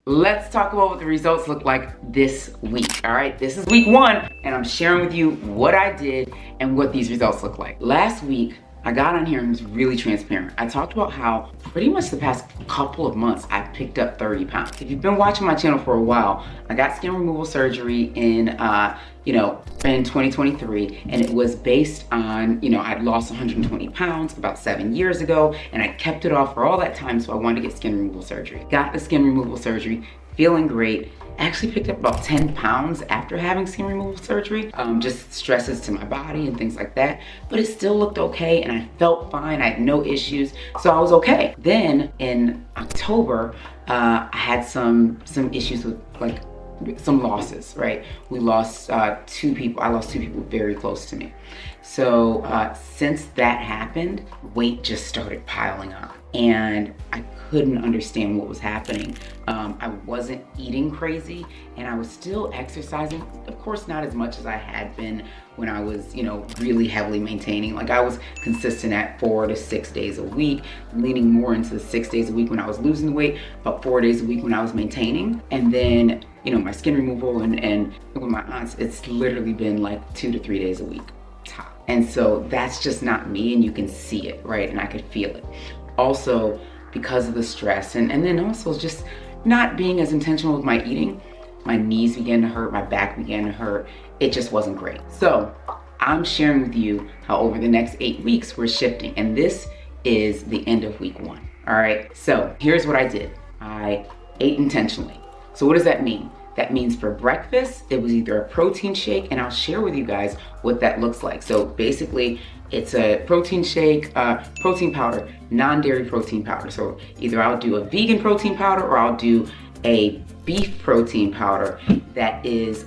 let's talk about what the results look like this week. All right, this is week 1, and I'm sharing with you what I did and what these results look like. Last week, I got on here and was really transparent. I talked about how pretty much the past couple of months I picked up 30 pounds. If you've been watching my channel for a while, I got skin removal surgery in 2023, and it was based on, I'd lost 120 pounds about 7 years ago, and I kept it off for all that time, so I wanted to get skin removal surgery. Got the skin removal surgery, feeling great. Actually picked up about 10 pounds after having skin removal surgery, just stresses to my body and things like that, but it still looked okay and I felt fine. I had no issues, so I was okay. Then in October, I had some issues with some losses, right? We lost two people. I lost 2 people very close to me. So since that happened, weight just started piling up and I couldn't understand what was happening. I wasn't eating crazy and I was still exercising. Of course, not as much as I had been when I was, really heavily maintaining. Like I was consistent at 4 to 6 days a week, leaning more into the 6 days a week when I was losing the weight, about 4 days a week when I was maintaining. And then, my skin removal and with my aunts, it's literally been like 2 to 3 days a week top. And so that's just not me, and you can see it, right? And I could feel it. Also, because of the stress and then also just not being as intentional with my eating, my knees began to hurt, my back began to hurt. It just wasn't great. So I'm sharing with you how over the next 8 weeks we're shifting, and this is the end of week 1. All right, so here's what I did. I ate intentionally. So what does that mean? That means for breakfast, it was either a protein shake, and I'll share with you guys what that looks like. So basically, it's a protein shake, protein powder, non-dairy protein powder. So either I'll do a vegan protein powder or I'll do a beef protein powder that is,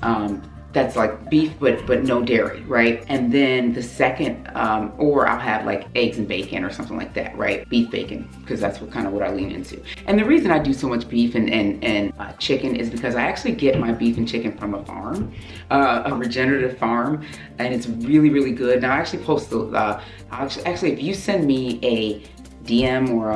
that's like beef but no dairy, right? And then the second, or I'll have like eggs and bacon or something like that, right? Beef bacon, because that's what I lean into. And the reason I do so much beef and chicken is because I actually get my beef and chicken from a farm, a regenerative farm, and it's really, really good. Now I actually post actually if you send me a DM or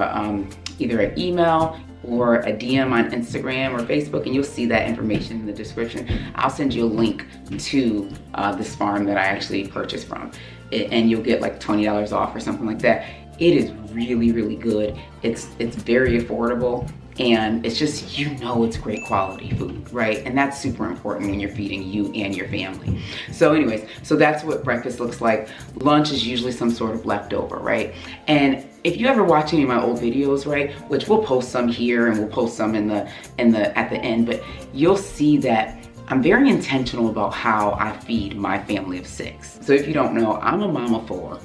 either an email or a DM on Instagram or Facebook, and you'll see that information in the description. I'll send you a link to this farm that I actually purchased from, and you'll get like $20 off or something like that. It is really, really good. It's very affordable, and it's just, it's great quality food, right? And that's super important when you're feeding you and your family. So anyways, so that's what breakfast looks like. Lunch is usually some sort of leftover, right? And if you ever watch any of my old videos, right, which we'll post some here and we'll post some at the end, but you'll see that I'm very intentional about how I feed my family of 6. So if you don't know, I'm a mom of 4.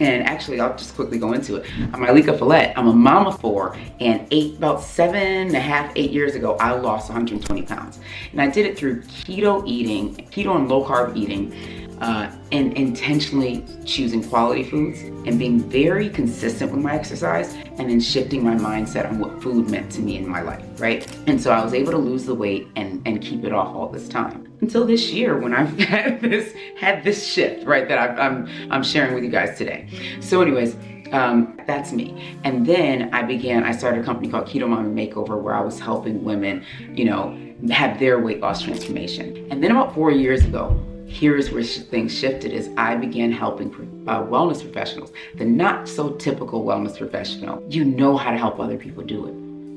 And actually, I'll just quickly go into it. I'm Ileka Follett. I'm a mom of 4, and about 7.5, 8 years ago, I lost 120 pounds. And I did it through keto and low carb eating, and intentionally choosing quality foods and being very consistent with my exercise, and then shifting my mindset on what food meant to me in my life, right? And so I was able to lose the weight and keep it off all this time. Until this year when I've had this shift, right, that I'm sharing with you guys today. So anyways, that's me. And then I started a company called Keto Mom Makeover, where I was helping women, have their weight loss transformation. And then about 4 years ago, here's where things shifted, is I began helping wellness professionals, the not so typical wellness professional. You know how to help other people do it.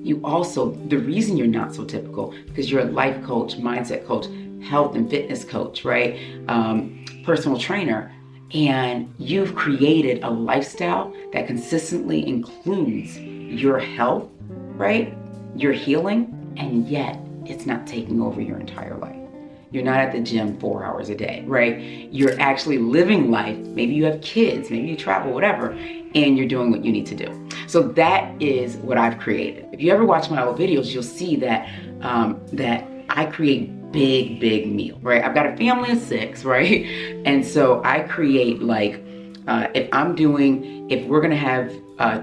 You also, the reason you're not so typical, because you're a life coach, mindset coach, health and fitness coach, right? Personal trainer, and you've created a lifestyle that consistently includes your health, right? Your healing, and yet it's not taking over your entire life. You're not at the gym 4 hours a day, right? You're actually living life. Maybe you have kids, maybe you travel, whatever, and you're doing what you need to do. So that is what I've created. If you ever watch my old videos, you'll see that I create big meal, right? I've got a family of 6, right? And so I create if we're gonna have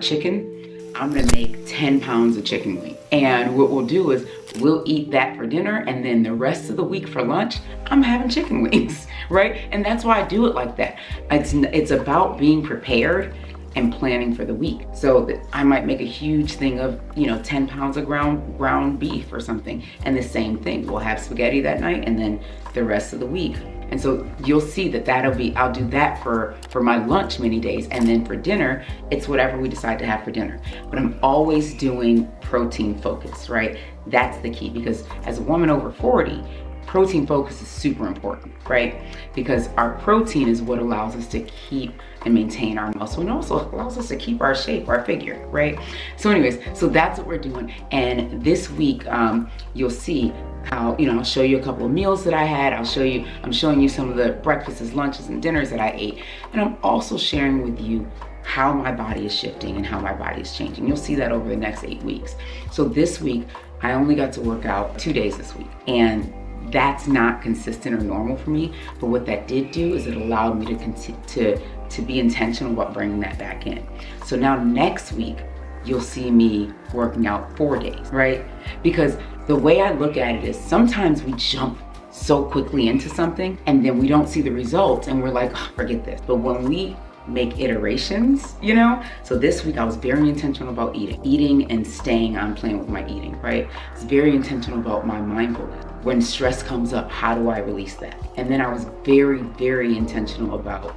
chicken, I'm gonna make 10 pounds of chicken wing. And what we'll do is we'll eat that for dinner, and then the rest of the week for lunch, I'm having chicken wings, right? And that's why I do it like that. It's about being prepared and planning for the week. So that I might make a huge thing of, 10 pounds of ground beef or something. And the same thing, we'll have spaghetti that night and then the rest of the week. And so you'll see that I'll do that for my lunch many days. And then for dinner, it's whatever we decide to have for dinner. But I'm always doing protein focus, right? That's the key, because as a woman over 40, protein focus is super important, right? Because our protein is what allows us to keep and maintain our muscle, and also allows us to keep our shape, our figure, right? So anyways, so that's what we're doing. And this week, you'll see how, I'll show you a couple of meals that I had. I'm showing you some of the breakfasts, lunches, and dinners that I ate. And I'm also sharing with you how my body is shifting and how my body is changing. You'll see that over the next 8 weeks. So this week, I only got to work out 2 days this week. And that's not consistent or normal for me, but what that did do is it allowed me to be intentional about bringing that back in. So now next week, you'll see me working out 4 days, right? Because the way I look at it is sometimes we jump so quickly into something and then we don't see the results and we're like, oh, forget this. But when we make iterations, so this week I was very intentional about eating and staying on plan with my eating, right? I was very intentional about my mindfulness. When stress comes up, how do I release that? And then I was very, very intentional about,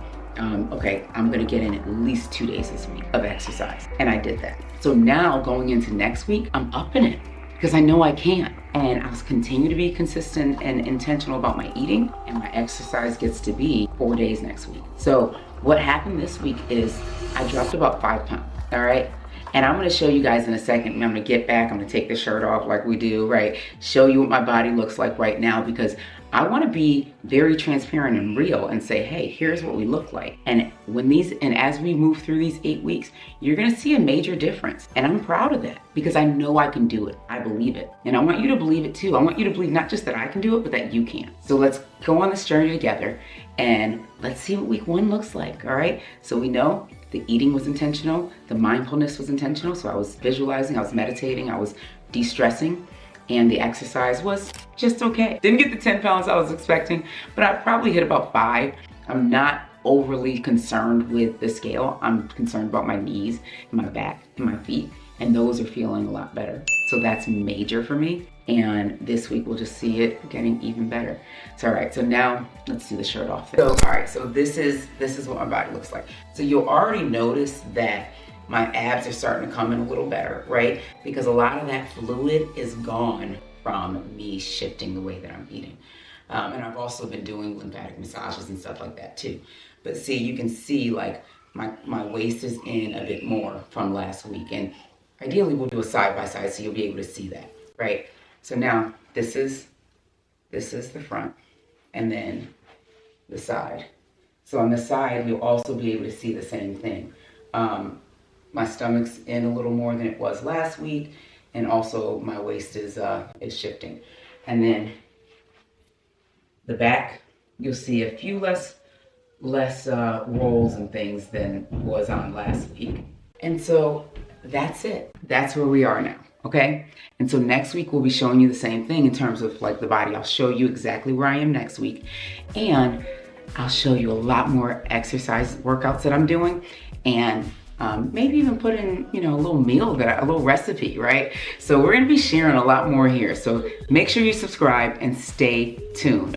okay, I'm gonna get in at least 2 days this week of exercise. And I did that. So now going into next week, I'm upping it because I know I can. And I'll continue to be consistent and intentional about my eating, and my exercise gets to be 4 days next week. So what happened this week is I dropped about 5 pounds, all right? And I'm gonna show you guys in a second. I'm gonna get back, I'm gonna take the shirt off like we do, right? Show you what my body looks like right now, because I wanna be very transparent and real and say, hey, here's what we look like. And as we move through these 8 weeks, you're gonna see a major difference. And I'm proud of that because I know I can do it. I believe it. And I want you to believe it too. I want you to believe not just that I can do it, but that you can. So let's go on this journey together and let's see what week 1 looks like, all right? So we know the eating was intentional, the mindfulness was intentional. So I was visualizing, I was meditating, I was de-stressing, and the exercise was just okay. Didn't get the 10 pounds I was expecting, but I probably hit about 5. I'm not overly concerned with the scale. I'm concerned about my knees, and my back, and my feet, and those are feeling a lot better. So that's major for me. And this week we'll just see it getting even better. So all right, so now let's do the shirt off. So all right, so this is what my body looks like. So you'll already notice that my abs are starting to come in a little better, right? Because a lot of that fluid is gone from me shifting the way that I'm eating. And I've also been doing lymphatic massages and stuff like that too. But see, you can see like my waist is in a bit more from last week. And ideally we'll do a side by side so you'll be able to see that, right? So now this is the front and then the side. So on the side, you'll also be able to see the same thing. My stomach's in a little more than it was last week, and also my waist is shifting. And then the back, you'll see a few less rolls and things than was on last week. And so that's it. That's where we are now, okay? And so next week we'll be showing you the same thing in terms of like the body. I'll show you exactly where I am next week, and I'll show you a lot more exercise workouts that I'm doing, and maybe even put in, a little meal, a little recipe, right? So we're gonna be sharing a lot more here. So make sure you subscribe and stay tuned.